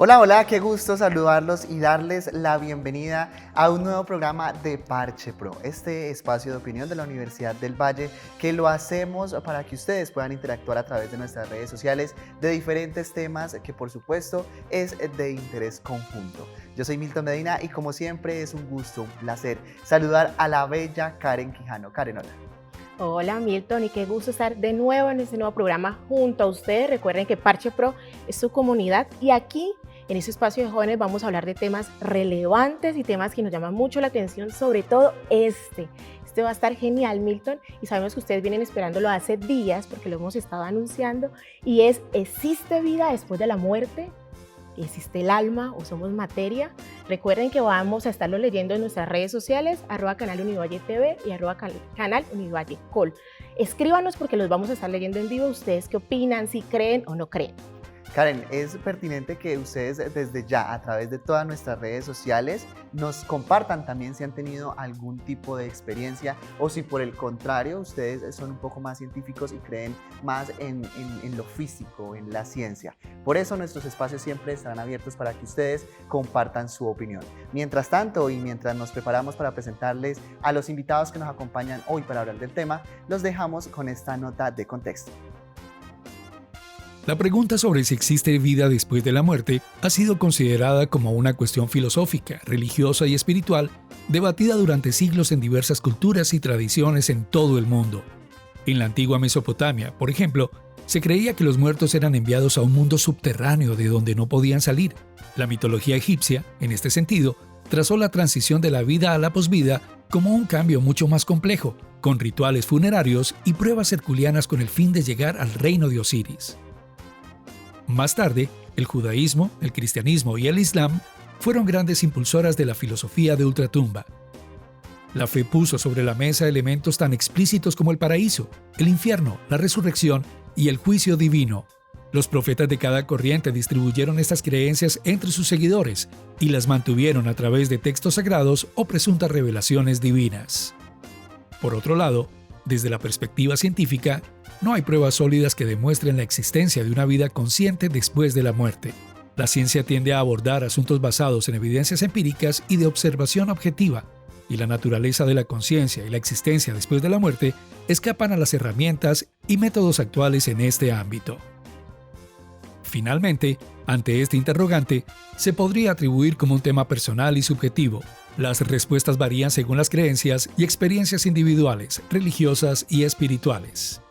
Hola, hola, qué gusto saludarlos y darles la bienvenida a un nuevo programa de Parche Pro, este espacio de opinión de la Universidad del Valle que lo hacemos para que ustedes puedan interactuar a través de nuestras redes sociales de diferentes temas que por supuesto es de interés conjunto. Yo soy Milton Medina y como siempre es un gusto, un placer saludar a la bella Karen Quijano. Karen, hola. Hola Milton, y qué gusto estar de nuevo en este nuevo programa junto a ustedes. Recuerden que Parche Pro es su comunidad y aquí en este espacio de jóvenes vamos a hablar de temas relevantes y temas que nos llaman mucho la atención, sobre todo este. Este va a estar genial, Milton, y sabemos que ustedes vienen esperándolo hace días porque lo hemos estado anunciando y es ¿existe vida después de la muerte? ¿Existe el alma o somos materia? Recuerden que vamos a estarlo leyendo en nuestras redes sociales, @canal Univalle TV y @canal Univalle Col. Escríbanos porque los vamos a estar leyendo en vivo. ¿Ustedes qué opinan? ¿Si creen o no creen? Karen, es pertinente que ustedes desde ya, a través de todas nuestras redes sociales, nos compartan también si han tenido algún tipo de experiencia o si por el contrario ustedes son un poco más científicos y creen más en lo físico, en la ciencia. Por eso nuestros espacios siempre estarán abiertos para que ustedes compartan su opinión. Mientras tanto y mientras nos preparamos para presentarles a los invitados que nos acompañan hoy para hablar del tema, los dejamos con esta nota de contexto. La pregunta sobre si existe vida después de la muerte ha sido considerada como una cuestión filosófica, religiosa y espiritual, debatida durante siglos en diversas culturas y tradiciones en todo el mundo. En la antigua Mesopotamia, por ejemplo, se creía que los muertos eran enviados a un mundo subterráneo de donde no podían salir. La mitología egipcia, en este sentido, trazó la transición de la vida a la posvida como un cambio mucho más complejo, con rituales funerarios y pruebas herculeanas con el fin de llegar al reino de Osiris. Más tarde, el judaísmo, el cristianismo y el islam fueron grandes impulsoras de la filosofía de ultratumba. La fe puso sobre la mesa elementos tan explícitos como el paraíso, el infierno, la resurrección y el juicio divino. Los profetas de cada corriente distribuyeron estas creencias entre sus seguidores y las mantuvieron a través de textos sagrados o presuntas revelaciones divinas. Por otro lado, desde la perspectiva científica, no hay pruebas sólidas que demuestren la existencia de una vida consciente después de la muerte. La ciencia tiende a abordar asuntos basados en evidencias empíricas y de observación objetiva, y la naturaleza de la conciencia y la existencia después de la muerte escapan a las herramientas y métodos actuales en este ámbito. Finalmente, ante este interrogante, se podría atribuir como un tema personal y subjetivo. Las respuestas varían según las creencias y experiencias individuales, religiosas y espirituales.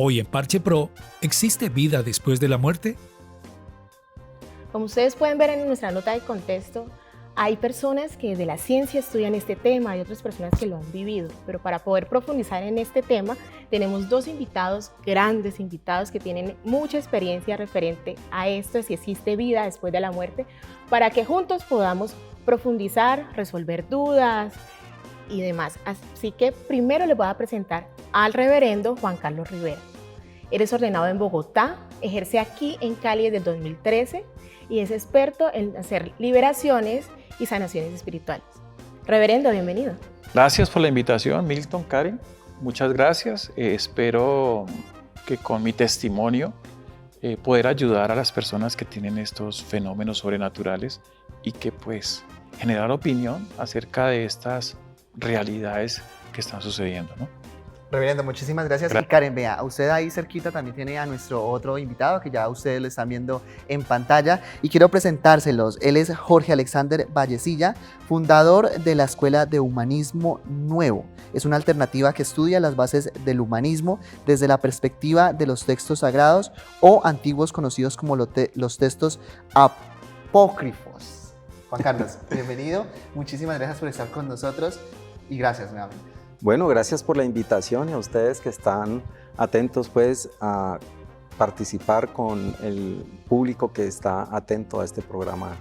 Hoy en Parche Pro, ¿existe vida después de la muerte? Como ustedes pueden ver en nuestra nota de contexto, hay personas que de la ciencia estudian este tema, hay otras personas que lo han vivido, pero para poder profundizar en este tema tenemos dos invitados, grandes invitados que tienen mucha experiencia referente a esto, si existe vida después de la muerte, para que juntos podamos profundizar, resolver dudas y demás. Así que primero les voy a presentar al reverendo Juan Carlos Rivera. Él es ordenado en Bogotá, ejerce aquí en Cali desde el 2013 y es experto en hacer liberaciones y sanaciones espirituales. Reverendo, bienvenido. Gracias por la invitación, Milton, Karen. Muchas gracias. Espero que con mi testimonio poder ayudar a las personas que tienen estos fenómenos sobrenaturales y que pues generar opinión acerca de estas realidades que están sucediendo, ¿no? Reverendo, muchísimas gracias. Y Karen, vea, usted ahí cerquita también tiene a nuestro otro invitado que ya ustedes lo están viendo en pantalla y quiero presentárselos. Él es Jorge Alexander Vallecilla, fundador de la Escuela de Humanismo Nuevo. Es una alternativa que estudia las bases del humanismo desde la perspectiva de los textos sagrados o antiguos conocidos como los textos apócrifos. Juan Carlos, bienvenido. Muchísimas gracias por estar con nosotros y gracias nuevamente. Bueno, gracias por la invitación y a ustedes que están atentos pues a participar con el público que está atento a este programa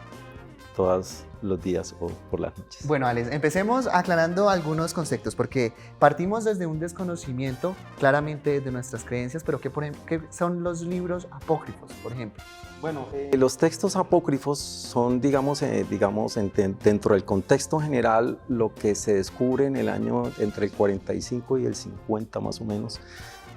todos los días o por las noches. Bueno, Alex, empecemos aclarando algunos conceptos porque partimos desde un desconocimiento claramente de nuestras creencias, pero ¿qué son los libros apócrifos, por ejemplo? Bueno, los textos apócrifos son, digamos, dentro del contexto general, lo que se descubre en el año entre el 45 y el 50 más o menos,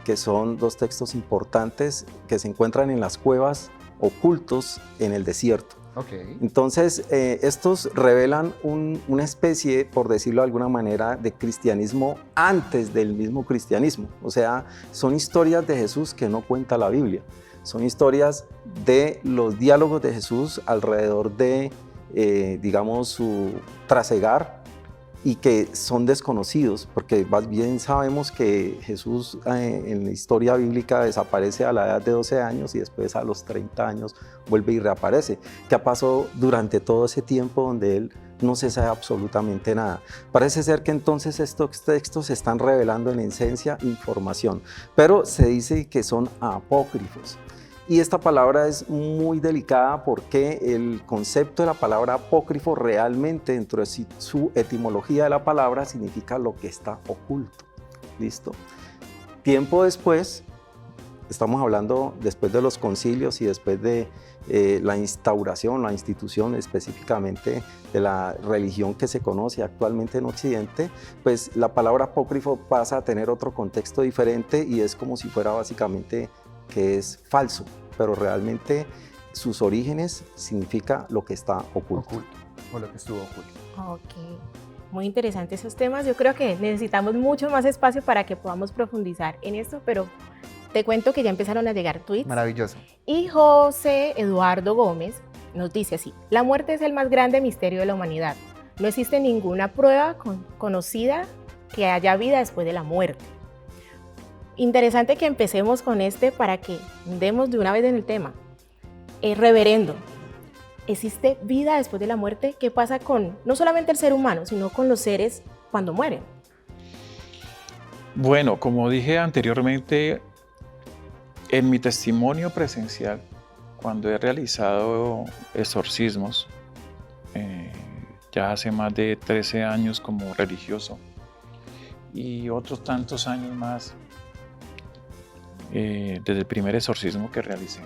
que son dos textos importantes que se encuentran en las cuevas ocultos en el desierto. Ok. Entonces, estos revelan una especie, por decirlo de alguna manera, de cristianismo antes del mismo cristianismo. O sea, son historias de Jesús que no cuenta la Biblia. Son historias de los diálogos de Jesús alrededor de, digamos, su trasegar, y que son desconocidos, porque más bien sabemos que Jesús en la historia bíblica desaparece a la edad de 12 años y después a los 30 años vuelve y reaparece. ¿Qué pasó durante todo ese tiempo donde él no se sabe absolutamente nada? Parece ser que entonces estos textos se están revelando en esencia información, pero se dice que son apócrifos. Y esta palabra es muy delicada porque el concepto de la palabra apócrifo realmente dentro de su etimología de la palabra significa lo que está oculto. ¿Listo? Tiempo después, estamos hablando después de los concilios y después de la instauración, la institución específicamente de la religión que se conoce actualmente en Occidente, pues la palabra apócrifo pasa a tener otro contexto diferente y es como si fuera básicamente que es falso, pero realmente sus orígenes significa lo que está oculto. O lo que estuvo oculto. Ok, muy interesantes esos temas. Yo creo que necesitamos mucho más espacio para que podamos profundizar en esto, pero te cuento que ya empezaron a llegar tweets. Maravilloso. Y José Eduardo Gómez nos dice así: la muerte es el más grande misterio de la humanidad. No existe ninguna prueba conocida que haya vida después de la muerte. Interesante que empecemos con para que demos de una vez en el tema. Reverendo, ¿existe vida después de la muerte? ¿Qué pasa con no solamente el ser humano, sino con los seres cuando mueren? Bueno, como dije anteriormente, en mi testimonio presencial, cuando he realizado exorcismos, ya hace más de 13 años como religioso y otros tantos años más desde el primer exorcismo que realicé.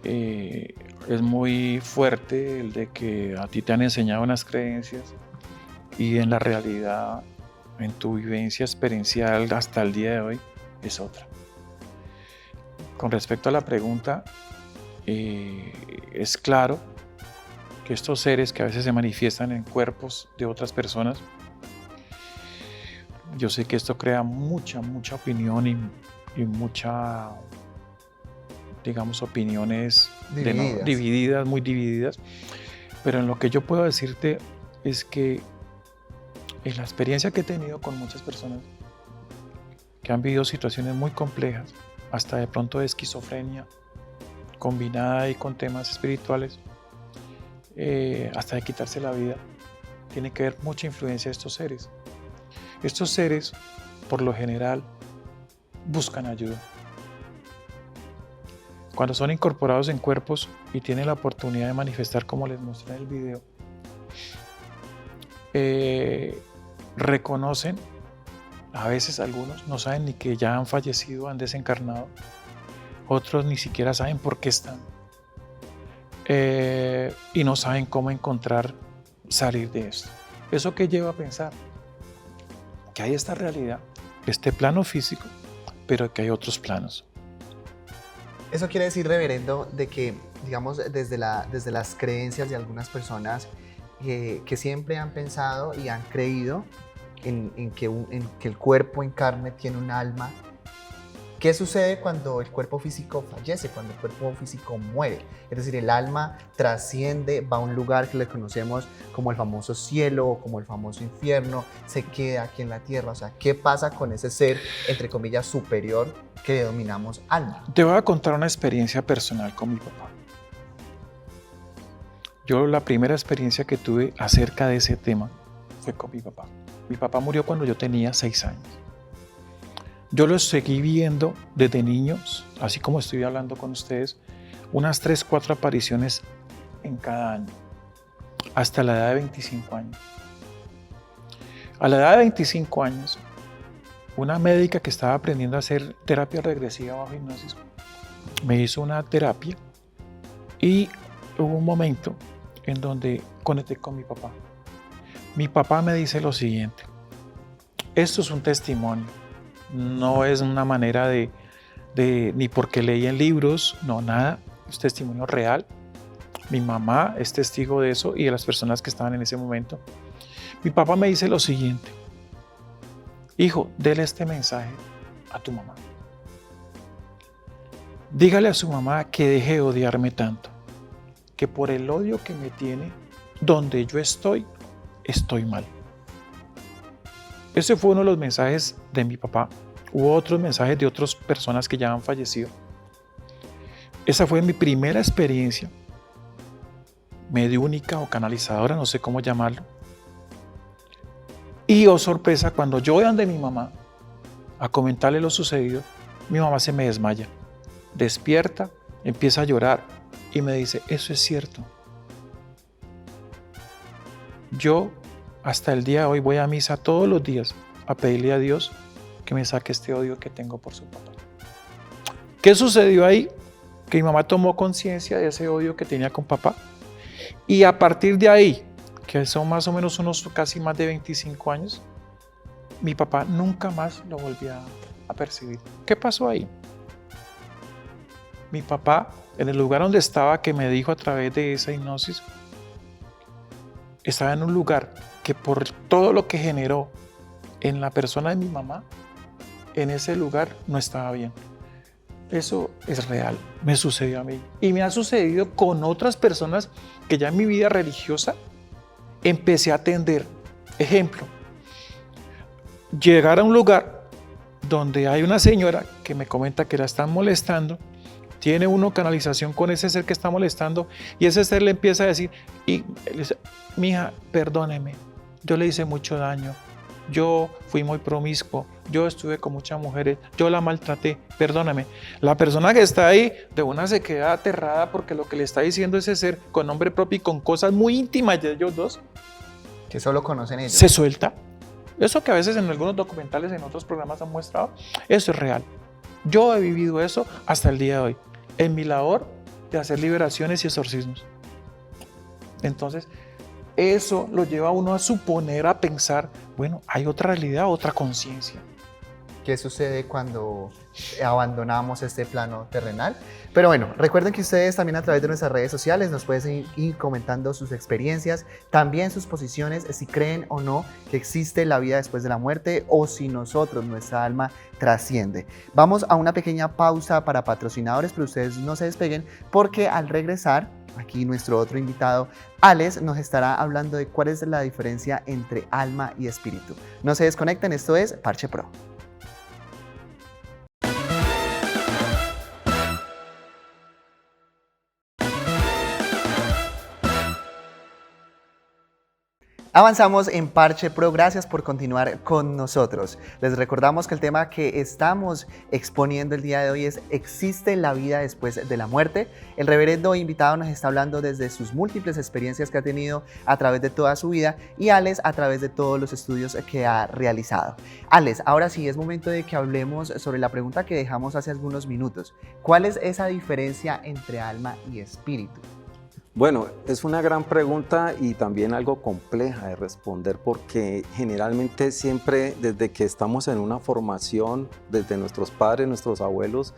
Es muy fuerte el de que a ti te han enseñado unas creencias y en la realidad, en tu vivencia experiencial hasta el día de hoy, es otra. Con respecto a la pregunta, es claro que estos seres que a veces se manifiestan en cuerpos de otras personas, yo sé que esto crea mucha opinión y mucha, digamos, opiniones divididas, muy divididas, pero en lo que yo puedo decirte es que en la experiencia que he tenido con muchas personas que han vivido situaciones muy complejas, hasta de pronto de esquizofrenia, combinada ahí con temas espirituales, hasta de quitarse la vida, tiene que ver mucha influencia de estos seres. Estos seres, por lo general, buscan ayuda. Cuando son incorporados en cuerpos y tienen la oportunidad de manifestar, como les mostré en el video, reconocen, a veces algunos no saben ni que ya han fallecido, han desencarnado, otros ni siquiera saben por qué están y no saben cómo salir de esto. ¿Eso qué lleva a pensar? Que hay esta realidad, este plano físico, pero que hay otros planos. Eso quiere decir, reverendo, de que, digamos, desde las creencias de algunas personas que siempre han pensado y han creído en que el cuerpo en carne tiene un alma. ¿Qué sucede cuando el cuerpo físico fallece, cuando el cuerpo físico muere? Es decir, el alma trasciende, va a un lugar que le conocemos como el famoso cielo o como el famoso infierno, se queda aquí en la tierra. O sea, ¿qué pasa con ese ser, entre comillas, superior que denominamos alma? Te voy a contar una experiencia personal con mi papá. Yo la primera experiencia que tuve acerca de ese tema fue con mi papá. Mi papá murió cuando yo tenía 6 años. Yo los seguí viendo desde niños, así como estoy hablando con ustedes, unas 3, 4 apariciones en cada año, hasta la edad de 25 años. A la edad de 25 años, una médica que estaba aprendiendo a hacer terapia regresiva bajo hipnosis me hizo una terapia y hubo un momento en donde conecté con mi papá. Mi papá me dice lo siguiente: esto es un testimonio. No es una manera ni porque leí en libros, no, nada, es testimonio real. Mi mamá es testigo de eso y de las personas que estaban en ese momento. Mi papá me dice lo siguiente: hijo, dele este mensaje a tu mamá. Dígale a su mamá que deje de odiarme tanto, que por el odio que me tiene, donde yo estoy mal. Ese fue uno de los mensajes de mi papá. Hubo otros mensajes de otras personas que ya han fallecido. Esa fue mi primera experiencia mediúnica o canalizadora, no sé cómo llamarlo. Y oh sorpresa, cuando yo voy donde mi mamá a comentarle lo sucedido, mi mamá se me desmaya, despierta, empieza a llorar y me dice: eso es cierto. Yo hasta el día de hoy voy a misa todos los días a pedirle a Dios que me saque este odio que tengo por su papá. ¿Qué sucedió ahí? Que mi mamá tomó conciencia de ese odio que tenía con papá, y a partir de ahí, que son más o menos unos casi más de 25 años, mi papá nunca más lo volví a percibir. ¿Qué pasó ahí? Mi papá, en el lugar donde estaba, que me dijo a través de esa hipnosis, estaba en un lugar que por todo lo que generó en la persona de mi mamá, en ese lugar no estaba bien. Eso es real, me sucedió a mí. Y me ha sucedido con otras personas que ya en mi vida religiosa empecé a atender. Ejemplo, llegar a un lugar donde hay una señora que me comenta que la están molestando, tiene uno canalización con ese ser que está molestando, y ese ser le empieza a decir: mija, perdóneme, yo le hice mucho daño, yo fui muy promiscuo, yo estuve con muchas mujeres, yo la maltraté, perdóname. La persona que está ahí de una se queda aterrada porque lo que le está diciendo ese ser, con nombre propio y con cosas muy íntimas de ellos dos, Que solo conocen ellos. se suelta. Eso que a veces en algunos documentales, en otros programas han mostrado, eso es real. Yo he vivido eso hasta el día de hoy, en mi labor de hacer liberaciones y exorcismos. Entonces, eso lo lleva a uno a suponer, a pensar, bueno, hay otra realidad, otra conciencia. ¿Qué sucede cuando abandonamos este plano terrenal? Pero bueno, recuerden que ustedes también a través de nuestras redes sociales nos pueden ir comentando sus experiencias, también sus posiciones, si creen o no que existe la vida después de la muerte o si nosotros, nuestra alma, trasciende. Vamos a una pequeña pausa para patrocinadores, pero ustedes no se despeguen porque al regresar, aquí nuestro otro invitado, Alex, nos estará hablando de cuál es la diferencia entre alma y espíritu. No se desconecten, esto es Parche Pro. Avanzamos en Parche Pro, gracias por continuar con nosotros. Les recordamos que el tema que estamos exponiendo el día de hoy es: ¿existe la vida después de la muerte? El reverendo invitado nos está hablando desde sus múltiples experiencias que ha tenido a través de toda su vida, y Alex a través de todos los estudios que ha realizado. Alex, ahora sí es momento de que hablemos sobre la pregunta que dejamos hace algunos minutos. ¿Cuál es esa diferencia entre alma y espíritu? Bueno, es una gran pregunta y también algo compleja de responder, porque generalmente siempre desde que estamos en una formación, desde nuestros padres, nuestros abuelos,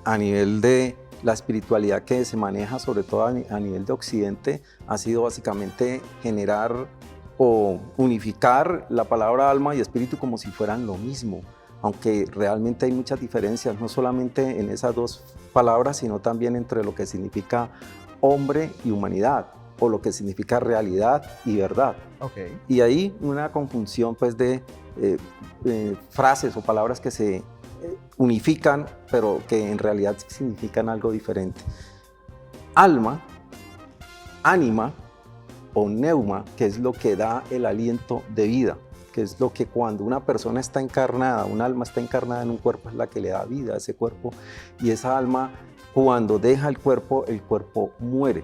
a nivel de la espiritualidad que se maneja, sobre todo a nivel de Occidente, ha sido básicamente generar o unificar la palabra alma y espíritu como si fueran lo mismo, aunque realmente hay muchas diferencias, no solamente en esas dos palabras, sino también entre lo que significa hombre y humanidad, o lo que significa realidad y verdad. Okay. Y ahí una conjunción pues de frases o palabras que se unifican, pero que en realidad significan algo diferente. Alma, ánima o neuma, que es lo que da el aliento de vida, que es lo que cuando una persona está encarnada, un alma está encarnada en un cuerpo, es la que le da vida a ese cuerpo, y esa alma, cuando deja el cuerpo muere.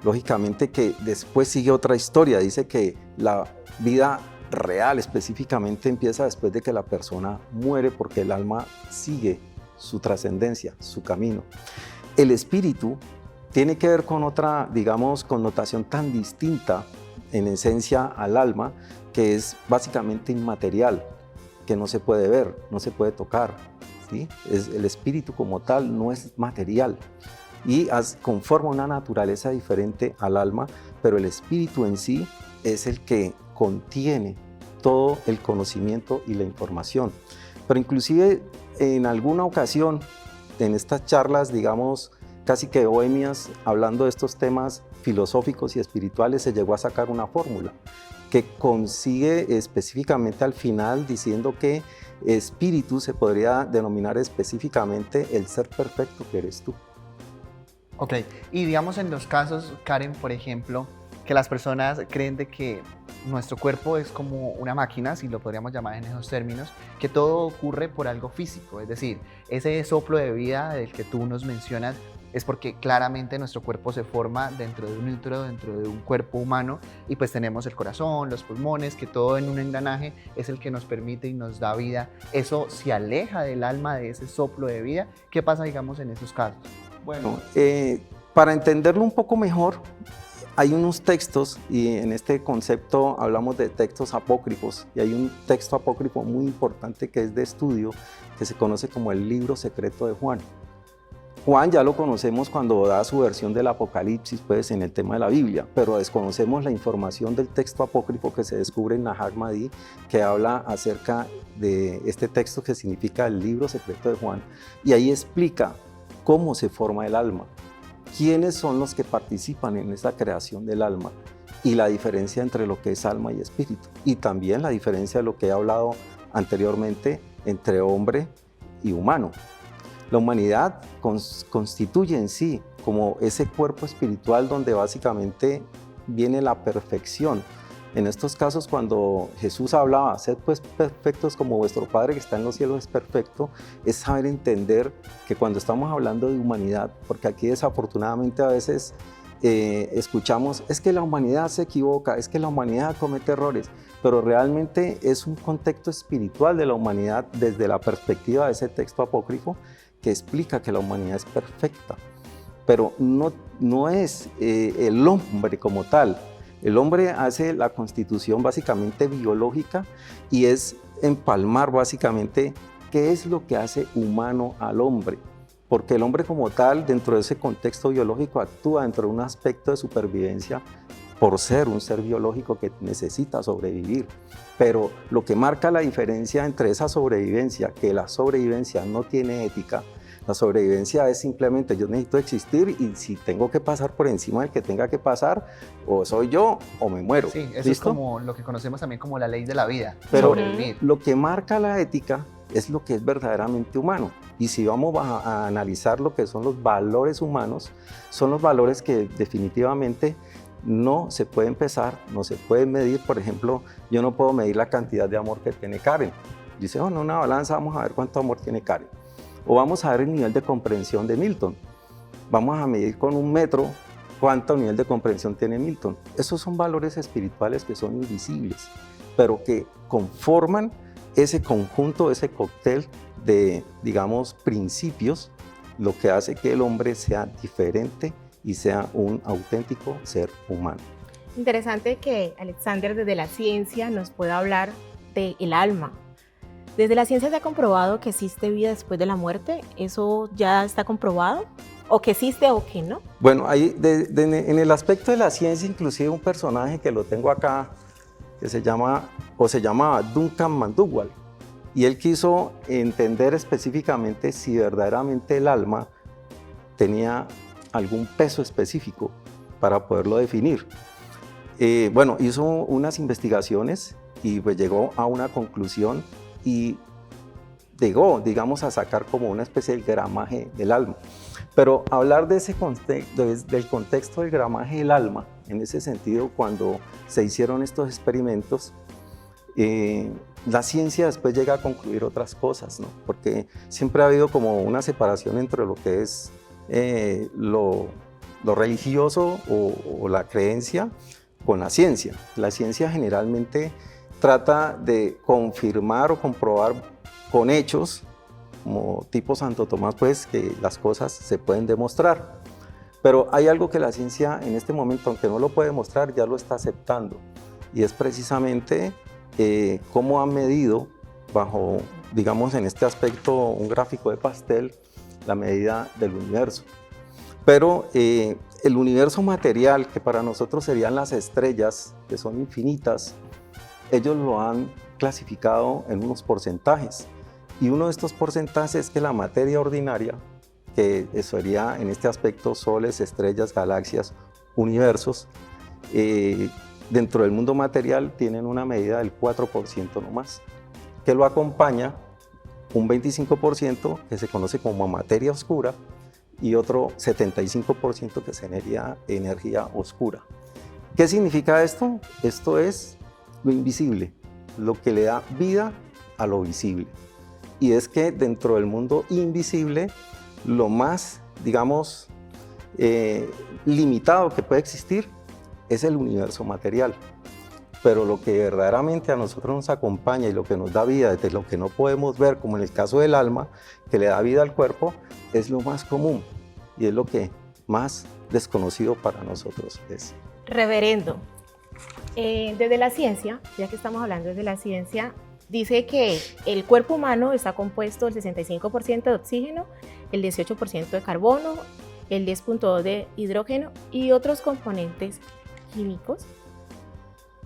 Lógicamente que después sigue otra historia, dice que la vida real específicamente empieza después de que la persona muere, porque el alma sigue su trascendencia, su camino. El espíritu tiene que ver con otra, digamos, connotación tan distinta en esencia al alma, que es básicamente inmaterial, que no se puede ver, no se puede tocar. ¿sí? El espíritu como tal no es material. y conforma una naturaleza diferente al alma, pero el espíritu en sí es el que contiene todo el conocimiento y la información. Pero inclusive en alguna ocasión, en estas charlas, digamos, casi que bohemias, hablando de estos temas filosóficos y espirituales, se llegó a sacar una fórmula que consigue específicamente al final diciendo que espíritu se podría denominar específicamente el ser perfecto que eres tú. Ok, y digamos en los casos, Karen, por ejemplo, que las personas creen de que nuestro cuerpo es como una máquina, si lo podríamos llamar en esos términos, que todo ocurre por algo físico, es decir, ese soplo de vida del que tú nos mencionas es porque claramente nuestro cuerpo se forma dentro de un útero, dentro de un cuerpo humano, y pues tenemos el corazón, los pulmones, que todo en un engranaje es el que nos permite y nos da vida. Eso se aleja del alma de ese soplo de vida. ¿Qué pasa, digamos, en esos casos? Bueno, para entenderlo un poco mejor, hay unos textos, y en este concepto hablamos de textos apócrifos, y hay un texto apócrifo muy importante que es de estudio, que se conoce como el libro secreto de Juan. Juan ya lo conocemos cuando da su versión del Apocalipsis, pues, en el tema de la Biblia, pero desconocemos la información del texto apócrifo que se descubre en Nahar Mahdi, que habla acerca de este texto que significa el libro secreto de Juan, y ahí explica cómo se forma el alma, quiénes son los que participan en esa creación del alma y la diferencia entre lo que es alma y espíritu, y también la diferencia de lo que he hablado anteriormente entre hombre y humano. La humanidad constituye en sí como ese cuerpo espiritual donde básicamente viene la perfección. En estos casos, cuando Jesús hablaba, sed pues perfectos como vuestro Padre que está en los cielos es perfecto, es saber entender que cuando estamos hablando de humanidad, porque aquí desafortunadamente a veces escuchamos, es que la humanidad se equivoca, es que la humanidad comete errores, pero realmente es un contexto espiritual de la humanidad desde la perspectiva de ese texto apócrifo que explica que la humanidad es perfecta, pero no es el hombre como tal. El hombre hace la constitución básicamente biológica y es empalmar básicamente qué es lo que hace humano al hombre, porque el hombre como tal dentro de ese contexto biológico actúa dentro de un aspecto de supervivencia por ser un ser biológico que necesita sobrevivir. Pero lo que marca la diferencia entre esa sobrevivencia, que la sobrevivencia no tiene ética, la sobrevivencia es simplemente yo necesito existir y si tengo que pasar por encima del que tenga que pasar, o soy yo o me muero. Sí, eso es como lo que conocemos también como la ley de la vida, pero sobrevivir. Lo que marca la ética es lo que es verdaderamente humano. Y si vamos a analizar lo que son los valores humanos, son los valores que definitivamente no se pueden pesar, no se pueden medir. Por ejemplo, yo no puedo medir la cantidad de amor que tiene Karen. Dice, oh, en una balanza vamos a ver cuánto amor tiene Karen. O vamos a ver el nivel de comprensión de Milton. Vamos a medir con un metro cuánto nivel de comprensión tiene Milton. Esos son valores espirituales que son invisibles, pero que conforman ese conjunto, ese cóctel de, digamos, principios, lo que hace que el hombre sea diferente y sea un auténtico ser humano. Interesante que Alexander desde la ciencia nos pueda hablar del alma. ¿Desde la ciencia se ha comprobado que existe vida después de la muerte? ¿Eso ya está comprobado? ¿O que existe o que no? Bueno, ahí en el aspecto de la ciencia, inclusive un personaje que lo tengo acá, que se llamaba Duncan McDougall, y él quiso entender específicamente si verdaderamente el alma tenía algún peso específico para poderlo definir. Bueno, hizo unas investigaciones y pues llegó a una conclusión y llegó, digamos, a sacar como una especie de gramaje del alma. Pero hablar de ese del contexto del gramaje del alma, en ese sentido, cuando se hicieron estos experimentos, la ciencia después llega a concluir otras cosas, ¿no? Porque siempre ha habido como una separación entre lo que es lo religioso o la creencia con la ciencia. La ciencia generalmente trata de confirmar o comprobar con hechos, como tipo Santo Tomás, pues que las cosas se pueden demostrar. Pero hay algo que la ciencia en este momento, aunque no lo puede demostrar, ya lo está aceptando. Y es precisamente cómo han medido bajo, digamos en este aspecto, un gráfico de pastel, la medida del universo. Pero el universo material, que para nosotros serían las estrellas, que son infinitas, ellos lo han clasificado en unos porcentajes. Y uno de estos porcentajes es que la materia ordinaria, que sería en este aspecto soles, estrellas, galaxias, universos, dentro del mundo material tienen una medida del 4% nomás, que lo acompaña un 25% que se conoce como materia oscura y otro 75% que sería energía oscura. ¿Qué significa esto? Esto es lo invisible, lo que le da vida a lo visible. Y es que dentro del mundo invisible, lo más, digamos, limitado que puede existir es el universo material. Pero lo que verdaderamente a nosotros nos acompaña y lo que nos da vida, desde lo que no podemos ver, como en el caso del alma, que le da vida al cuerpo, es lo más común y es lo que más desconocido para nosotros es. Reverendo, desde la ciencia, ya que estamos hablando desde la ciencia, dice que el cuerpo humano está compuesto del 65% de oxígeno, el 18% de carbono, el 10.2% de hidrógeno y otros componentes químicos,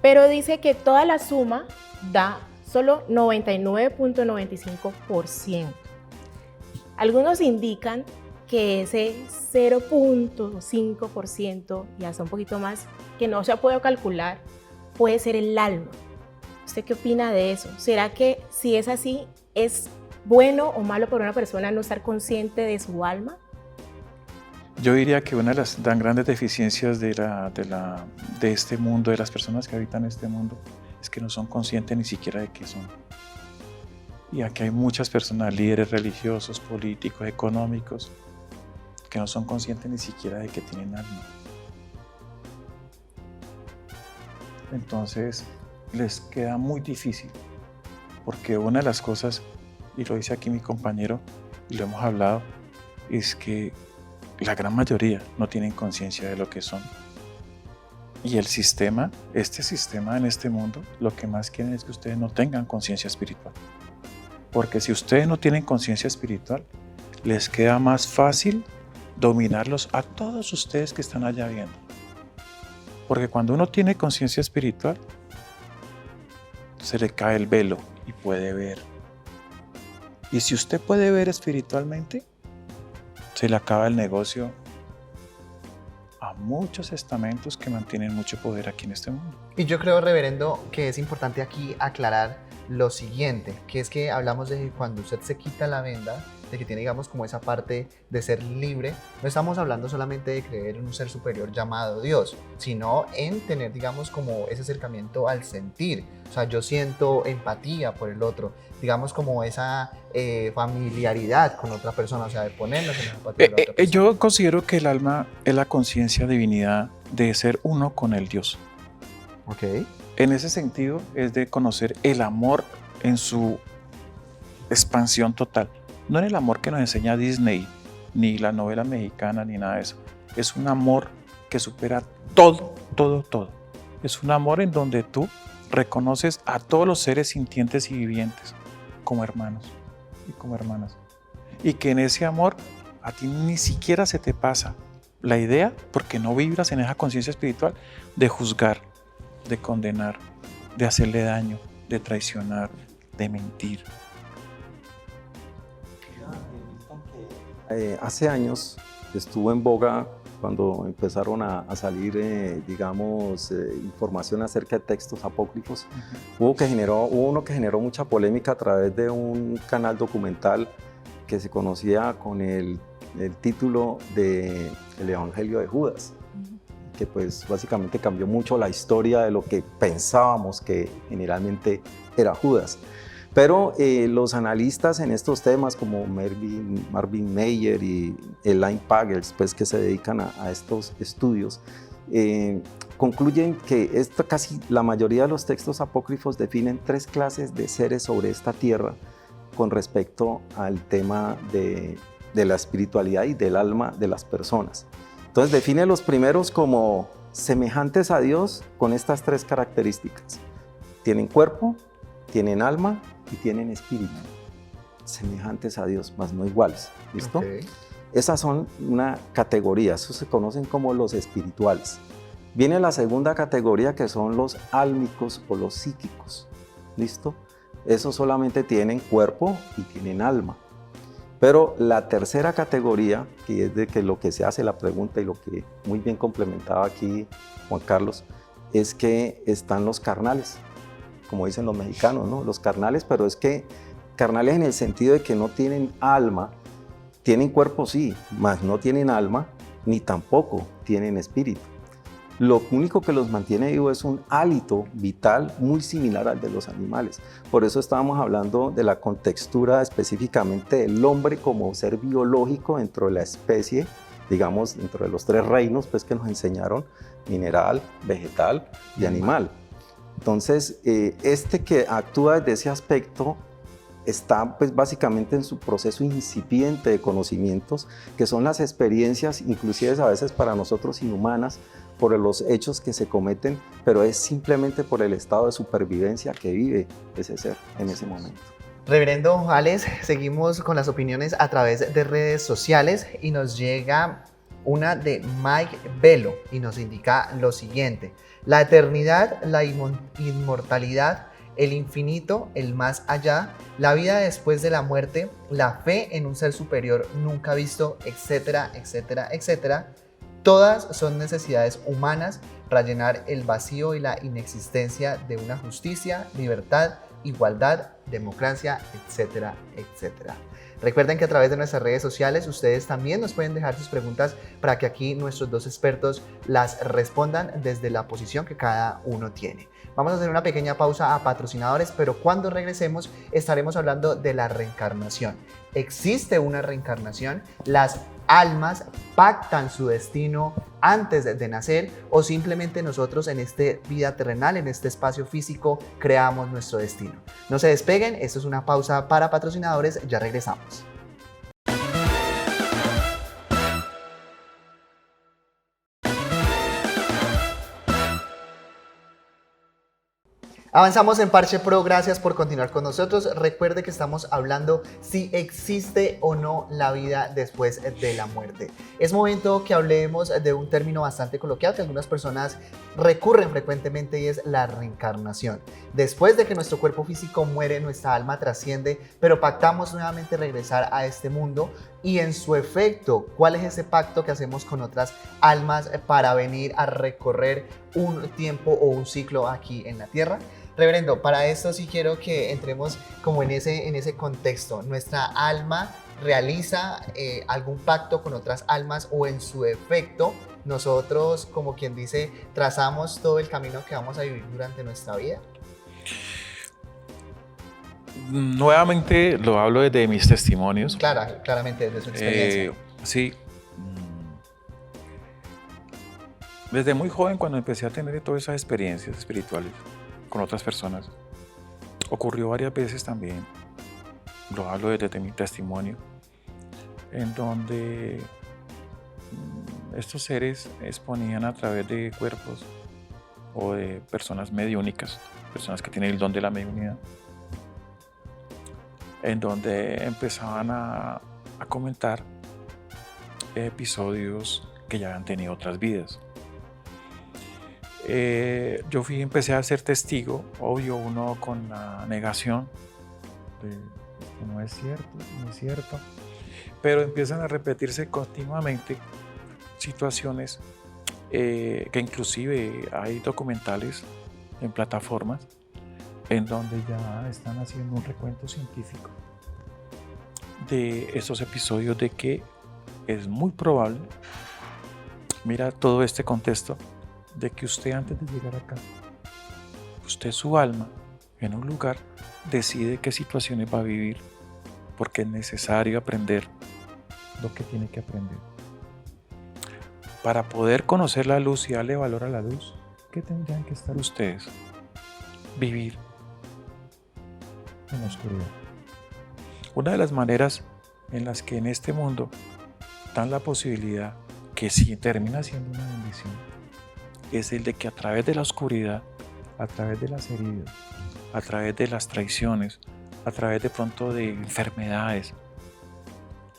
pero dice que toda la suma da solo 99.95%. Algunos indican que ese 0.5%, y hasta un poquito más, que no se ha podido calcular, puede ser el alma. ¿Usted qué opina de eso? ¿Será que si es así, es bueno o malo para una persona no estar consciente de su alma? Yo diría que una de las tan grandes deficiencias de este mundo, de las personas que habitan este mundo, es que no son conscientes ni siquiera de qué son. Y aquí hay muchas personas, líderes religiosos, políticos, económicos, que no son conscientes ni siquiera de que tienen alma. Entonces, les queda muy difícil, porque una de las cosas, y lo dice aquí mi compañero, y lo hemos hablado, es que la gran mayoría no tienen conciencia de lo que son. Y el sistema, este sistema en este mundo, lo que más quieren es que ustedes no tengan conciencia espiritual. Porque si ustedes no tienen conciencia espiritual, les queda más fácil dominarlos a todos ustedes que están allá viendo. Porque cuando uno tiene conciencia espiritual, se le cae el velo y puede ver. Y si usted puede ver espiritualmente, se le acaba el negocio a muchos estamentos que mantienen mucho poder aquí en este mundo. Y yo creo, reverendo, que es importante aquí aclarar lo siguiente, que es que hablamos de que cuando usted se quita la venda, de que tiene, digamos, como esa parte de ser libre, no estamos hablando solamente de creer en un ser superior llamado Dios, sino en tener, digamos, como ese acercamiento al sentir. O sea, yo siento empatía por el otro, digamos, como esa familiaridad con otra persona, o sea, de ponernos en la empatía de la otra persona. Yo considero que el alma es la conciencia, divinidad de ser uno con el Dios. Ok. En ese sentido es de conocer el amor en su expansión total. No en el amor que nos enseña Disney, ni la novela mexicana, ni nada de eso. Es un amor que supera todo, todo, todo. Es un amor en donde tú reconoces a todos los seres sintientes y vivientes como hermanos y como hermanas. Y que en ese amor a ti ni siquiera se te pasa la idea, porque no vibras en esa conciencia espiritual, de juzgar, de condenar, de hacerle daño, de traicionar, de mentir. Hace años estuvo en boga cuando empezaron a salir, información acerca de textos apócrifos. Hubo uno que generó mucha polémica a través de un canal documental que se conocía con el título de El Evangelio de Judas, que pues básicamente cambió mucho la historia de lo que pensábamos que generalmente era Judas. Pero los analistas en estos temas como Marvin Meyer y Elaine Pagels, pues, que se dedican a estos estudios, concluyen que casi la mayoría de los textos apócrifos definen 3 clases de seres sobre esta tierra con respecto al tema de la espiritualidad y del alma de las personas. Entonces define los primeros como semejantes a Dios con estas 3 características. Tienen cuerpo, tienen alma y tienen espíritu. Semejantes a Dios, mas no iguales. ¿Listo? Okay. Esas son una categoría, esos se conocen como los espirituales. Viene la segunda categoría, que son los álmicos o los psíquicos. ¿Listo? Esos solamente tienen cuerpo y tienen alma. Pero la tercera categoría, que es de que lo que se hace la pregunta y lo que muy bien complementaba aquí Juan Carlos, es que están los carnales, como dicen los mexicanos, ¿no? Los carnales, pero es que carnales en el sentido de que no tienen alma, tienen cuerpo sí, mas no tienen alma, ni tampoco tienen espíritu. Lo único que los mantiene vivos es un hálito vital muy similar al de los animales. Por eso estábamos hablando de la contextura específicamente del hombre como ser biológico dentro de la especie, digamos, dentro de los 3 reinos pues, que nos enseñaron, mineral, vegetal y animal. Entonces, este que actúa desde ese aspecto está pues básicamente en su proceso incipiente de conocimientos, que son las experiencias, inclusive a veces para nosotros inhumanas, por los hechos que se cometen, pero es simplemente por el estado de supervivencia que vive ese ser en ese momento. Reverendo Alex, seguimos con las opiniones a través de redes sociales y nos llega una de Mike Velo y nos indica lo siguiente: la eternidad, la inmortalidad, el infinito, el más allá, la vida después de la muerte, la fe en un ser superior nunca visto, etcétera, etcétera, etcétera. Todas son necesidades humanas para llenar el vacío y la inexistencia de una justicia, libertad, igualdad, democracia, etcétera, etcétera. Recuerden que a través de nuestras redes sociales ustedes también nos pueden dejar sus preguntas para que aquí nuestros 2 expertos las respondan desde la posición que cada uno tiene. Vamos a hacer una pequeña pausa a patrocinadores, pero cuando regresemos estaremos hablando de la reencarnación. ¿Existe una reencarnación? ¿Las almas pactan su destino antes de nacer o simplemente nosotros en esta vida terrenal, en este espacio físico, creamos nuestro destino? No se despeguen, esto es una pausa para patrocinadores, ya regresamos. Avanzamos en Parche Pro, gracias por continuar con nosotros. Recuerde que estamos hablando si existe o no la vida después de la muerte. Es momento que hablemos de un término bastante coloquial que algunas personas recurren frecuentemente y es la reencarnación. Después de que nuestro cuerpo físico muere, nuestra alma trasciende, pero pactamos nuevamente regresar a este mundo. Y en su efecto, ¿cuál es ese pacto que hacemos con otras almas para venir a recorrer un tiempo o un ciclo aquí en la Tierra? Reverendo, para esto sí quiero que entremos como en ese contexto. ¿Nuestra alma realiza algún pacto con otras almas o en su efecto nosotros, como quien dice, trazamos todo el camino que vamos a vivir durante nuestra vida? Nuevamente lo hablo desde mis testimonios. Claramente desde su experiencia. Sí. Desde muy joven, cuando empecé a tener todas esas experiencias espirituales con otras personas, ocurrió varias veces también, lo hablo desde mi testimonio, en donde estos seres exponían a través de cuerpos o de personas mediúnicas, personas que tienen el don de la mediunidad, en donde empezaban a comentar episodios que ya habían tenido otras vidas. Yo empecé a ser testigo, obvio, uno con la negación de esto no es cierto, pero empiezan a repetirse continuamente situaciones que inclusive hay documentales en plataformas en donde ya están haciendo un recuento científico de esos episodios, de que es muy probable, mira todo este contexto, de que usted antes de llegar acá, usted su alma en un lugar decide qué situaciones va a vivir, porque es necesario aprender lo que tiene que aprender. Para poder conocer la luz y darle valor a la luz, ¿qué tendrían que estar ustedes? Vivir en la oscuridad. Una de las maneras en las que en este mundo dan la posibilidad, que sí termina siendo una bendición, es el de que a través de la oscuridad, a través de las heridas, a través de las traiciones, a través de pronto de enfermedades,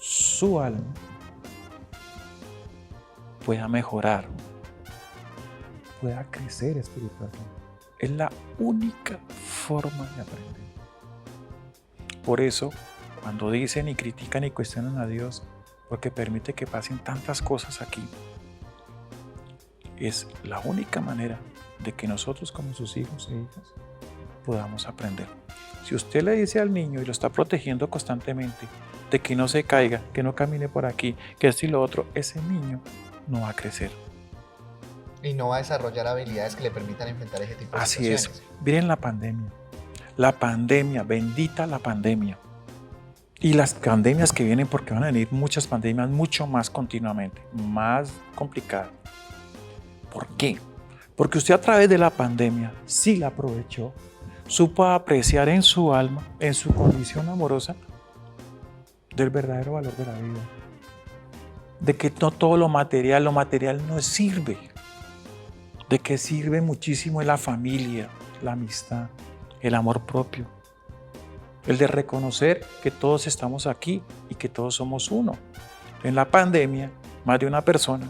su alma pueda mejorar, pueda crecer espiritualmente. Es la única forma de aprender. Por eso, cuando dicen y critican y cuestionan a Dios, porque permite que pasen tantas cosas aquí, es la única manera de que nosotros como sus hijos e hijas podamos aprender. Si usted le dice al niño y lo está protegiendo constantemente de que no se caiga, que no camine por aquí, que esto y lo otro, ese niño no va a crecer. Y no va a desarrollar habilidades que le permitan enfrentar ese tipo de Así situaciones. es. Miren la pandemia, bendita la pandemia. Y las pandemias que vienen, porque van a venir muchas pandemias mucho más continuamente, más complicadas. ¿Por qué? Porque usted a través de la pandemia sí la aprovechó, supo apreciar en su alma, en su condición amorosa, del verdadero valor de la vida. De que no todo lo material no sirve. De que sirve muchísimo en la familia, la amistad, el amor propio. El de reconocer que todos estamos aquí y que todos somos uno. En la pandemia, más de una persona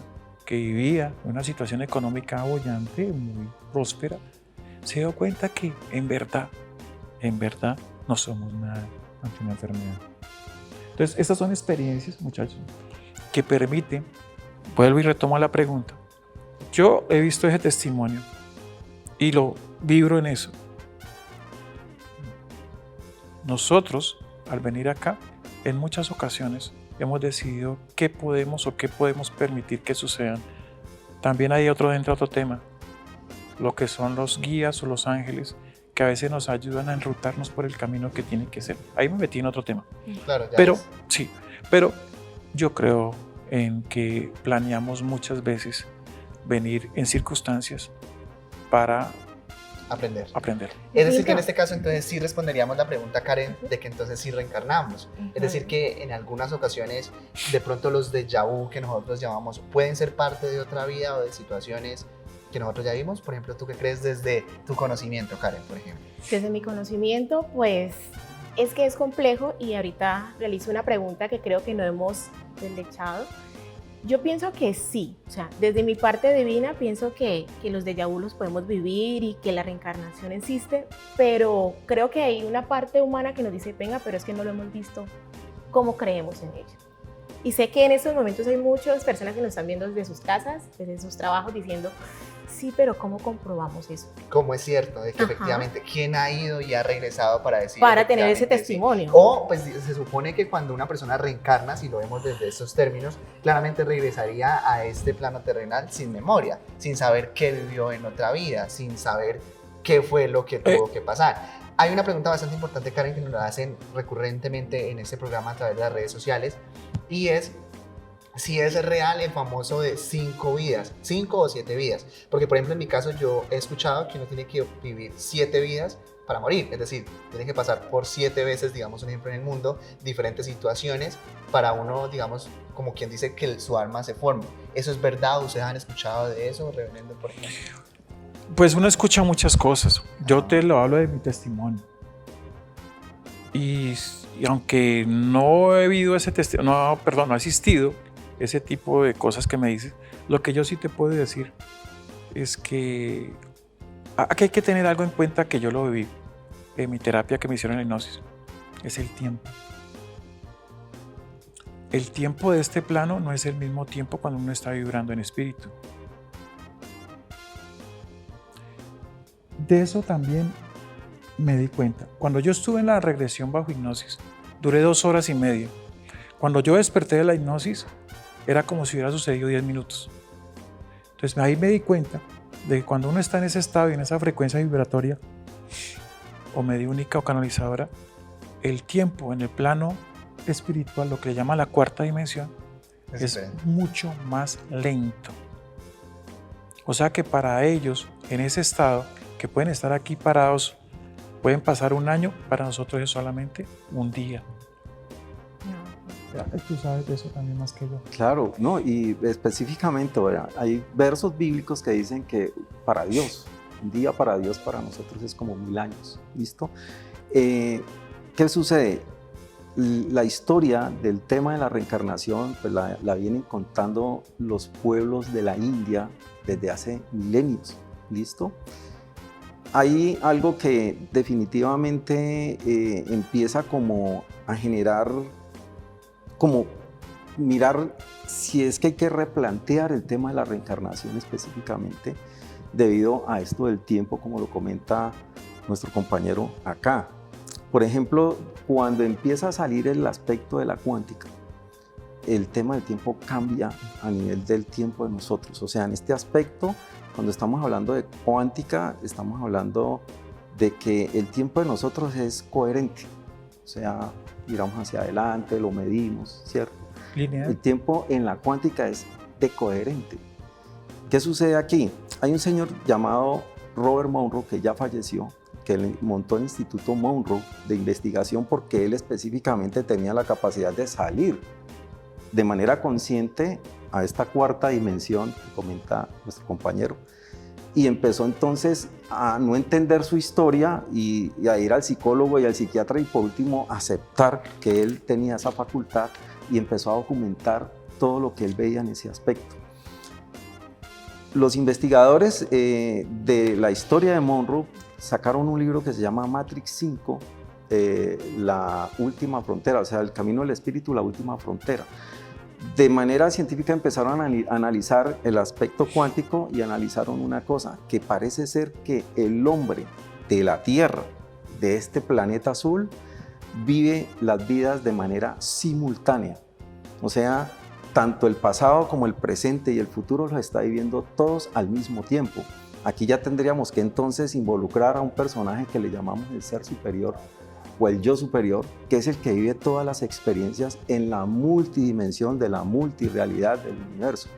que vivía en una situación económica bollante, muy próspera, se dio cuenta que en verdad, no somos nada ante una enfermedad. Entonces, estas son experiencias, muchachos, que permiten, vuelvo y retomo la pregunta. Yo he visto ese testimonio y lo vibro en eso. Nosotros, al venir acá, en muchas ocasiones hemos decidido qué podemos o qué podemos permitir que sucedan. También hay otro tema, lo que son los guías o los ángeles, que a veces nos ayudan a enrutarnos por el camino que tiene que ser. Ahí me metí en otro tema. Claro, ya Pero, es. sí, pero yo creo en que planeamos muchas veces venir en circunstancias para Aprender. aprender. Es decir, que en este caso entonces sí responderíamos la pregunta, Karen, de que entonces sí reencarnamos. Es decir, que en algunas ocasiones de pronto los déjà vu que nosotros llamamos pueden ser parte de otra vida o de situaciones que nosotros ya vimos. Por ejemplo, ¿tú qué crees desde tu conocimiento, Karen, por ejemplo? Desde mi conocimiento, pues es que es complejo y ahorita realizo una pregunta que creo que no hemos deslechado. Yo pienso que sí, o sea, desde mi parte divina pienso que los déjà vu los podemos vivir y que la reencarnación existe, pero creo que hay una parte humana que nos dice, venga, pero es que no lo hemos visto, ¿cómo creemos en ella? Y sé que en estos momentos hay muchas personas que nos están viendo desde sus casas, desde sus trabajos, diciendo, sí, pero ¿cómo comprobamos eso? Como es cierto, de que Ajá. efectivamente, ¿quién ha ido y ha regresado para decir? Para tener ese efectivamente sí? testimonio. O, pues, se supone que cuando una persona reencarna, si lo vemos desde esos términos, claramente regresaría a este plano terrenal sin memoria, sin saber qué vivió en otra vida, sin saber qué fue lo que tuvo que pasar. Hay una pregunta bastante importante, Karen, que nos la hacen recurrentemente en este programa a través de las redes sociales, y es si es real el famoso de 5 vidas, 5 o 7 vidas. Porque, por ejemplo, en mi caso yo he escuchado que uno tiene que vivir 7 vidas para morir. Es decir, tiene que pasar por 7 veces, digamos, un ejemplo en el mundo, diferentes situaciones para uno, digamos, como quien dice que su alma se forme. ¿Eso es verdad? ¿Ustedes han escuchado de eso, reverendo, por ejemplo? Pues uno escucha muchas cosas. Yo te lo hablo de mi testimonio. Y aunque no he vivido ese testimonio, no he asistido ese tipo de cosas que me dices, lo que yo sí te puedo decir es que aquí hay que tener algo en cuenta que yo lo viví en mi terapia que me hicieron en hipnosis. Es el tiempo. El tiempo de este plano no es el mismo tiempo cuando uno está vibrando en espíritu. De eso también me di cuenta. Cuando yo estuve en la regresión bajo hipnosis, duré 2 horas y media. Cuando yo desperté de la hipnosis, era como si hubiera sucedido 10 minutos. Entonces ahí me di cuenta de que cuando uno está en ese estado y en esa frecuencia vibratoria, o mediúnica o canalizadora, el tiempo en el plano espiritual, lo que le llama la cuarta dimensión, es mucho más lento. O sea que para ellos, en ese estado, que pueden estar aquí parados, pueden pasar un año, para nosotros es solamente un día. Tú sabes de eso también más que yo. Claro, no, y específicamente, ¿verdad? Hay versos bíblicos que dicen que para Dios, un día para Dios para nosotros es como 1000 años, ¿listo? ¿Qué sucede? la historia del tema de la reencarnación pues la vienen contando los pueblos de la India desde hace milenios, ¿listo? Hay algo que definitivamente empieza como a generar, como mirar si es que hay que replantear el tema de la reencarnación específicamente debido a esto del tiempo, como lo comenta nuestro compañero acá. Por ejemplo, cuando empieza a salir el aspecto de la cuántica, el tema del tiempo cambia a nivel del tiempo de nosotros. O sea, en este aspecto, cuando estamos hablando de cuántica, estamos hablando de que el tiempo de nosotros es coherente. O sea, miramos hacia adelante, lo medimos, ¿cierto? Lineal. El tiempo en la cuántica es decoherente. ¿Qué sucede aquí? Hay un señor llamado Robert Monroe que ya falleció, que él montó el Instituto Monroe de investigación porque él específicamente tenía la capacidad de salir de manera consciente a esta cuarta dimensión que comenta nuestro compañero. Y empezó entonces a no entender su historia y a ir al psicólogo y al psiquiatra y por último aceptar que él tenía esa facultad y empezó a documentar todo lo que él veía en ese aspecto. Los investigadores de la historia de Monroe sacaron un libro que se llama Matrix 5, la última frontera, o sea, el camino del espíritu, la última frontera. De manera científica empezaron a analizar el aspecto cuántico y analizaron una cosa, que parece ser que el hombre de la Tierra, de este planeta azul, vive las vidas de manera simultánea. O sea, tanto el pasado como el presente y el futuro los está viviendo todos al mismo tiempo. Aquí ya tendríamos que entonces involucrar a un personaje que le llamamos el ser superior o el yo superior, que es el que vive todas las experiencias en la multidimensión de la multirrealidad del universo.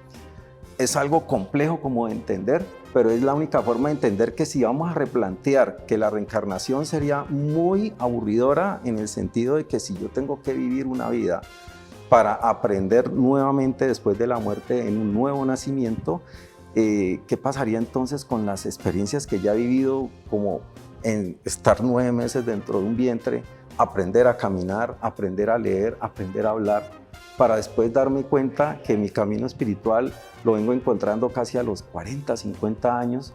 Es algo complejo como de entender, pero es la única forma de entender que si vamos a replantear que la reencarnación sería muy aburridora en el sentido de que si yo tengo que vivir una vida para aprender nuevamente después de la muerte en un nuevo nacimiento, ¿qué pasaría entonces con las experiencias que ya he vivido, como en estar 9 meses dentro de un vientre, aprender a caminar, aprender a leer, aprender a hablar, para después darme cuenta que mi camino espiritual lo vengo encontrando casi a los 40, 50 años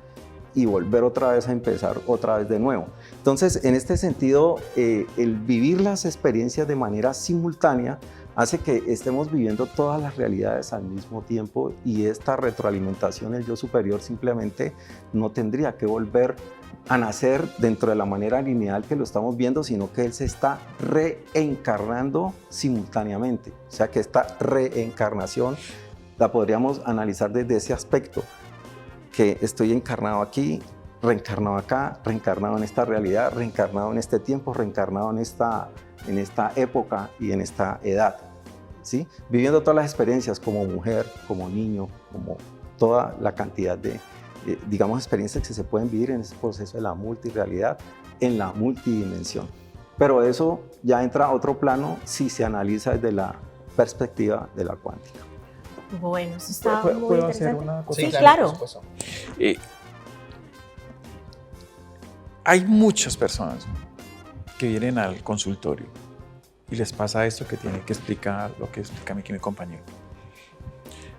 y volver otra vez a empezar otra vez de nuevo? Entonces, en este sentido, el vivir las experiencias de manera simultánea hace que estemos viviendo todas las realidades al mismo tiempo y esta retroalimentación, el yo superior, simplemente no tendría que volver a nacer dentro de la manera lineal que lo estamos viendo, sino que él se está reencarnando simultáneamente. O sea que esta reencarnación la podríamos analizar desde ese aspecto, que estoy encarnado aquí, reencarnado acá, reencarnado en esta realidad, reencarnado en este tiempo, reencarnado en esta época y en esta edad, ¿sí? Viviendo todas las experiencias como mujer, como niño, como toda la cantidad de, digamos, experiencias que se pueden vivir en ese proceso de la multirrealidad, en la multidimensión. Pero eso ya entra a otro plano si se analiza desde la perspectiva de la cuántica. Bueno, eso está muy ¿Puedo hacer interesante. una cosa? Sí, claro. Hay muchas personas que vienen al consultorio y les pasa esto que tienen que explicar, lo que explica aquí mi compañero.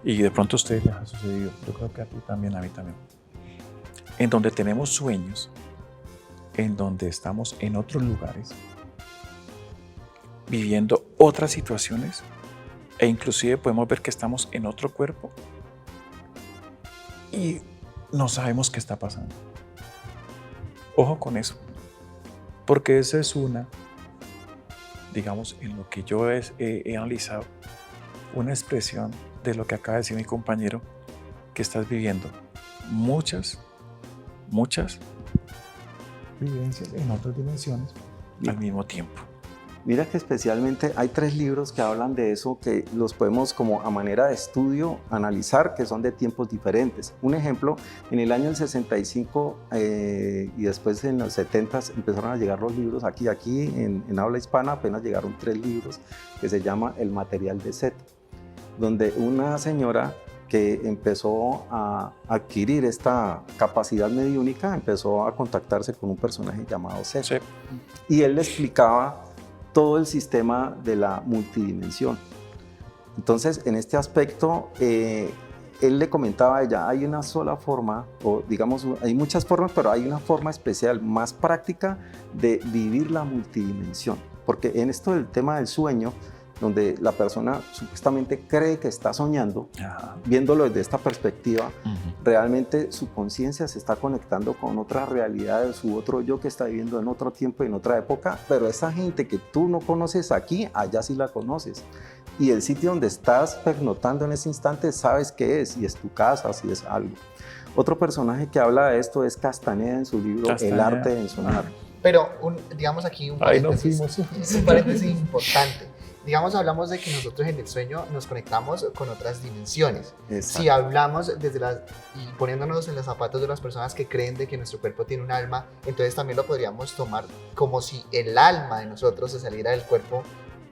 Y de pronto a ustedes les ha sucedido, yo creo que a ti también, a mí también. En donde tenemos sueños, en donde estamos en otros lugares, viviendo otras situaciones, e inclusive podemos ver que estamos en otro cuerpo y no sabemos qué está pasando. Ojo con eso, porque esa es una, digamos, en lo que yo he analizado, una expresión de lo que acaba de decir mi compañero, que estás viviendo muchas Vivencias en otras dimensiones. al mismo tiempo. Mira que especialmente hay 3 libros que hablan de eso, que los podemos como a manera de estudio analizar, que son de tiempos diferentes. Un ejemplo, en el año del 65 y después en los 70 empezaron a llegar los libros aquí en habla hispana, apenas llegaron 3 libros que se llama El material de Set, donde una señora que empezó a adquirir esta capacidad mediúnica empezó a contactarse con un personaje llamado Set. Sí. Y él le explicaba todo el sistema de la multidimensión. Entonces, en este aspecto, él le comentaba a ella, hay una sola forma, o digamos, hay muchas formas, pero hay una forma especial, más práctica de vivir la multidimensión. Porque en esto del tema del sueño, donde la persona supuestamente cree que está soñando, viéndolo desde esta perspectiva, realmente su conciencia se está conectando con otra realidad, su otro yo que está viviendo en otro tiempo y en otra época, pero esa gente que tú no conoces aquí, allá sí la conoces. Y el sitio donde estás pernoctando en ese instante sabes qué es, si es tu casa, si es algo. Otro personaje que habla de esto es Castaneda en su libro Castaneda. El arte de soñar. Pero digamos aquí un Ahí no paréntesis, un paréntesis importante. Digamos, hablamos de que nosotros en el sueño nos conectamos con otras dimensiones. Exacto. Si hablamos y poniéndonos en los zapatos de las personas que creen de que nuestro cuerpo tiene un alma, entonces también lo podríamos tomar como si el alma de nosotros se saliera del cuerpo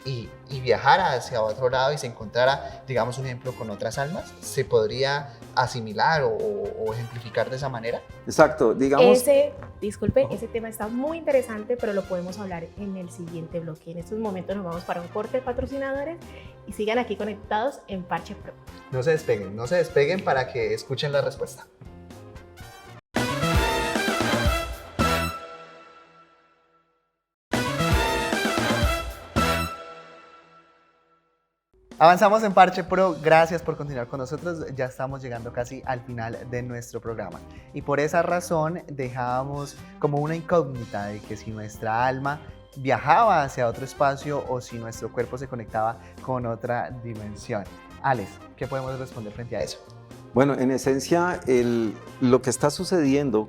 y viajara hacia otro lado y se encontrara, digamos, un ejemplo con otras almas. ¿Se podría asimilar o ejemplificar de esa manera? Exacto, digamos... Ese tema está muy interesante, pero lo podemos hablar en el siguiente bloque. En estos momentos nos vamos para un corte de patrocinadores y sigan aquí conectados en Parche Pro. No se despeguen para que escuchen la respuesta. Avanzamos en Parche Pro, gracias por continuar con nosotros, ya estamos llegando casi al final de nuestro programa y por esa razón dejábamos como una incógnita de que si nuestra alma viajaba hacia otro espacio o si nuestro cuerpo se conectaba con otra dimensión. Alex, ¿qué podemos responder frente a eso? Bueno, en esencia, lo que está sucediendo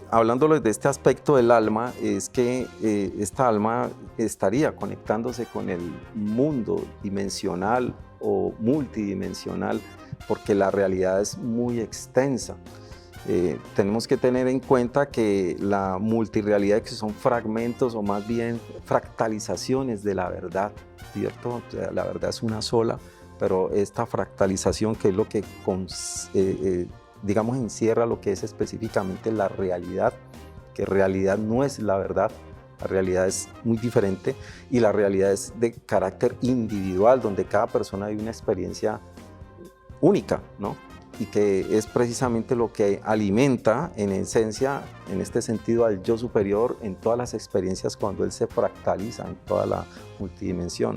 hablándolo de este aspecto del alma, es que esta alma estaría conectándose con el mundo dimensional o multidimensional, porque la realidad es muy extensa. Tenemos que tener en cuenta que la multirrealidad, que son fragmentos o más bien fractalizaciones de la verdad, ¿cierto? O sea, la verdad es una sola, pero esta fractalización, que es lo que digamos, encierra lo que es específicamente la realidad, que realidad no es la verdad, la realidad es muy diferente y la realidad es de carácter individual, donde cada persona vive una experiencia única, ¿no? Y que es precisamente lo que alimenta, en esencia, en este sentido, al yo superior en todas las experiencias cuando él se fractaliza en toda la multidimensión.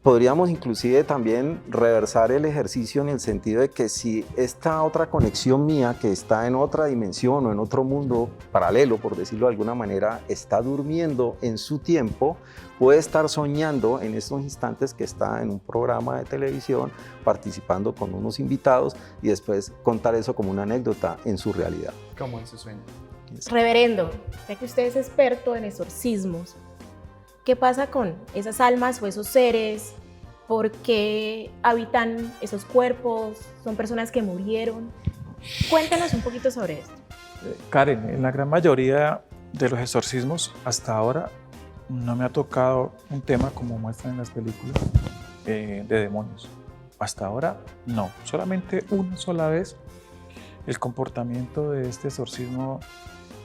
Podríamos inclusive también reversar el ejercicio en el sentido de que si esta otra conexión mía que está en otra dimensión o en otro mundo paralelo, por decirlo de alguna manera, está durmiendo en su tiempo, puede estar soñando en estos instantes que está en un programa de televisión participando con unos invitados y después contar eso como una anécdota en su realidad. Como en su sueño. Reverendo, ya que usted es experto en exorcismos, ¿qué pasa con esas almas o esos seres? ¿Por qué habitan esos cuerpos? ¿Son personas que murieron? Cuéntanos un poquito sobre esto. Karen, en la gran mayoría de los exorcismos hasta ahora no me ha tocado un tema como muestran en las películas de demonios. Hasta ahora no, solamente una sola vez el comportamiento de este exorcismo.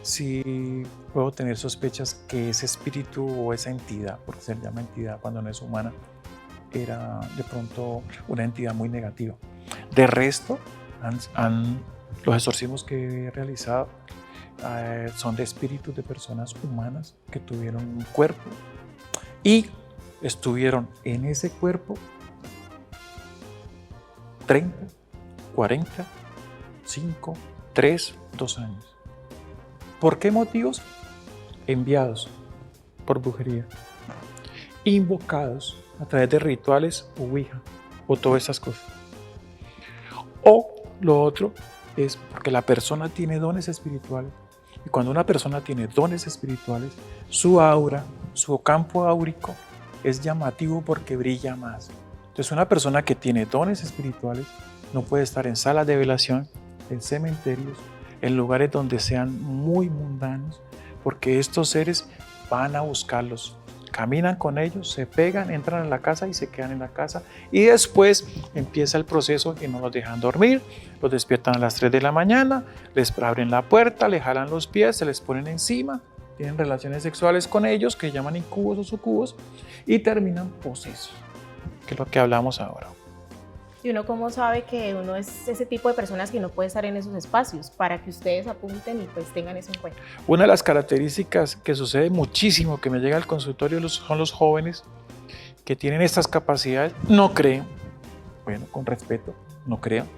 Sí puedo tener sospechas que ese espíritu o esa entidad, porque se llama entidad cuando no es humana, era de pronto una entidad muy negativa. De resto, los exorcismos que he realizado son de espíritus de personas humanas que tuvieron un cuerpo y estuvieron en ese cuerpo 30, 40, 5, 3, 2 años. ¿Por qué motivos? Enviados por brujería, invocados a través de rituales o ouija o todas esas cosas. O lo otro es porque la persona tiene dones espirituales y cuando una persona tiene dones espirituales, su aura, su campo áurico es llamativo porque brilla más. Entonces una persona que tiene dones espirituales no puede estar en salas de velación, en cementerios, en lugares donde sean muy mundanos, porque estos seres van a buscarlos, caminan con ellos, se pegan, entran a la casa y se quedan en la casa y después empieza el proceso que no los dejan dormir, los despiertan a las 3 de la mañana, les abren la puerta, les jalan los pies, se les ponen encima tienen relaciones sexuales con ellos, que llaman incubos o sucubos, y terminan posesos, que es lo que hablamos ahora. ¿Y uno cómo sabe que uno es ese tipo de personas que no puede estar en esos espacios? Para que ustedes apunten y pues tengan eso en cuenta. Una de las características que sucede muchísimo, que me llega al consultorio, son los jóvenes que tienen estas capacidades, no creen, bueno, con respeto, no crean,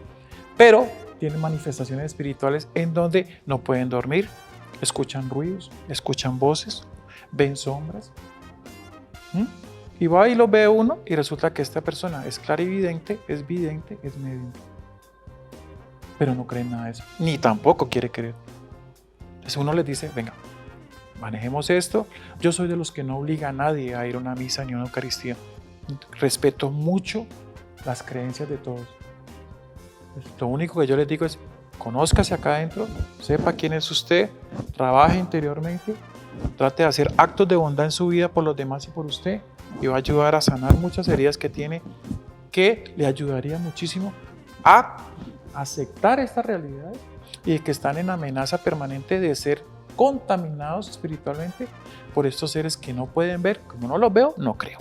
pero tienen manifestaciones espirituales en donde no pueden dormir, escuchan ruidos, escuchan voces, ven sombras. Y va y lo ve uno y resulta que esta persona es clarividente, es vidente, es medium. Pero no cree en nada de eso, ni tampoco quiere creer. Entonces uno les dice, venga, manejemos esto. Yo soy de los que no obliga a nadie a ir a una misa ni a una Eucaristía. Respeto mucho las creencias de todos. Lo único que yo les digo es, conózcase acá adentro, sepa quién es usted, trabaje interiormente, trate de hacer actos de bondad en su vida por los demás y por usted, y va a ayudar a sanar muchas heridas que tiene, que le ayudaría muchísimo a aceptar estas realidades y que están en amenaza permanente de ser contaminados espiritualmente por estos seres que no pueden ver. Como no los veo, no creo.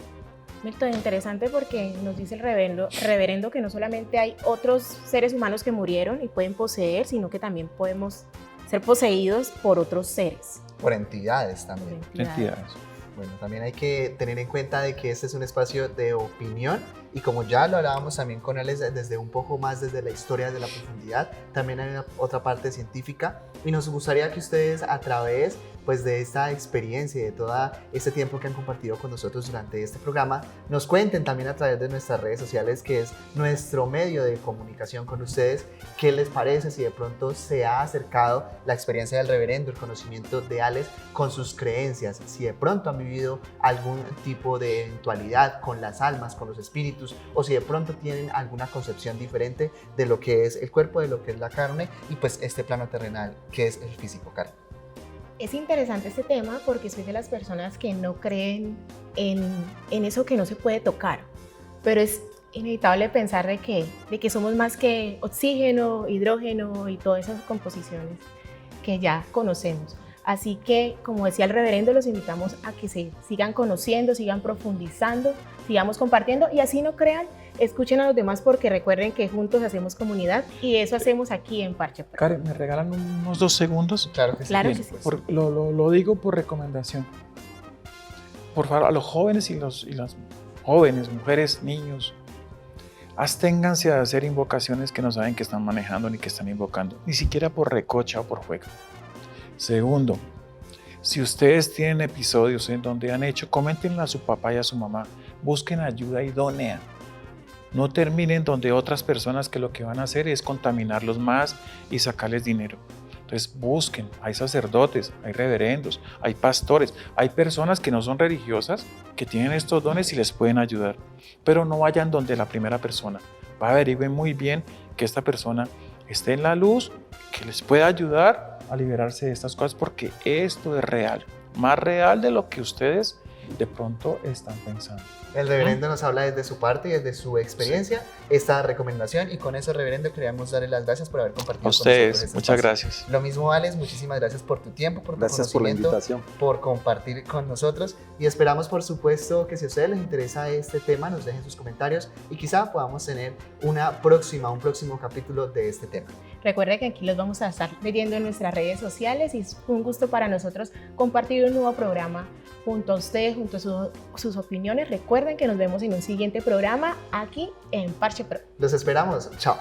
Milton, interesante porque nos dice el reverendo que no solamente hay otros seres humanos que murieron y pueden poseer, sino que también podemos ser poseídos por otros seres. Por entidades también. Entidades. Bueno, también hay que tener en cuenta de que este es un espacio de opinión y como ya lo hablábamos también con Alex desde un poco más desde la historia, de la profundidad, también hay otra parte científica y nos gustaría que ustedes a través pues de esta experiencia y de todo este tiempo que han compartido con nosotros durante este programa, nos cuenten también a través de nuestras redes sociales, que es nuestro medio de comunicación con ustedes, qué les parece, si de pronto se ha acercado la experiencia del reverendo, el conocimiento de Alex con sus creencias, si de pronto han vivido algún tipo de eventualidad con las almas, con los espíritus, o si de pronto tienen alguna concepción diferente de lo que es el cuerpo, de lo que es la carne y pues este plano terrenal que es el físico, Karen. Es interesante este tema porque soy de las personas que no creen en eso que no se puede tocar, pero es inevitable pensar de que somos más que oxígeno, hidrógeno y todas esas composiciones que ya conocemos. Así que, como decía el reverendo, los invitamos a que se sigan conociendo, sigan profundizando, sigamos compartiendo y así no crean, escuchen a los demás porque recuerden que juntos hacemos comunidad y eso hacemos aquí en Parche Pro. Karen, ¿me regalan unos 2 segundos? Claro que sí. Claro Bien, que sí. Lo digo por recomendación. Por favor, a los jóvenes y las jóvenes, mujeres, niños, absténganse a hacer invocaciones que no saben que están manejando ni que están invocando, ni siquiera por recocha o por juego. Segundo, si ustedes tienen episodios en donde han hecho, coméntenle a su papá y a su mamá, busquen ayuda idónea. No terminen donde otras personas que lo que van a hacer es contaminarlos más y sacarles dinero. Entonces busquen, hay sacerdotes, hay reverendos, hay pastores, hay personas que no son religiosas, que tienen estos dones y les pueden ayudar. Pero no vayan donde la primera persona. Averigüen muy bien que esta persona esté en la luz, que les pueda ayudar a liberarse de estas cosas, porque esto es real, más real de lo que ustedes de pronto están pensando. El reverendo nos habla desde su parte y desde su experiencia esta recomendación y con eso, reverendo, queríamos darle las gracias por haber compartido A ustedes, con nosotros este muchas espacio. gracias. Lo mismo, Alex, muchísimas gracias por tu tiempo, por tu Gracias por la conocimiento, invitación. por compartir con nosotros y esperamos, por supuesto, que si a ustedes les interesa este tema, nos dejen sus comentarios y quizá podamos tener un próximo capítulo de este tema. Recuerden que aquí los vamos a estar leyendo en nuestras redes sociales y es un gusto para nosotros compartir un nuevo programa junto a ustedes, junto a sus opiniones. Recuerden que nos vemos en un siguiente programa aquí en Parche Pro. Los esperamos. Chao.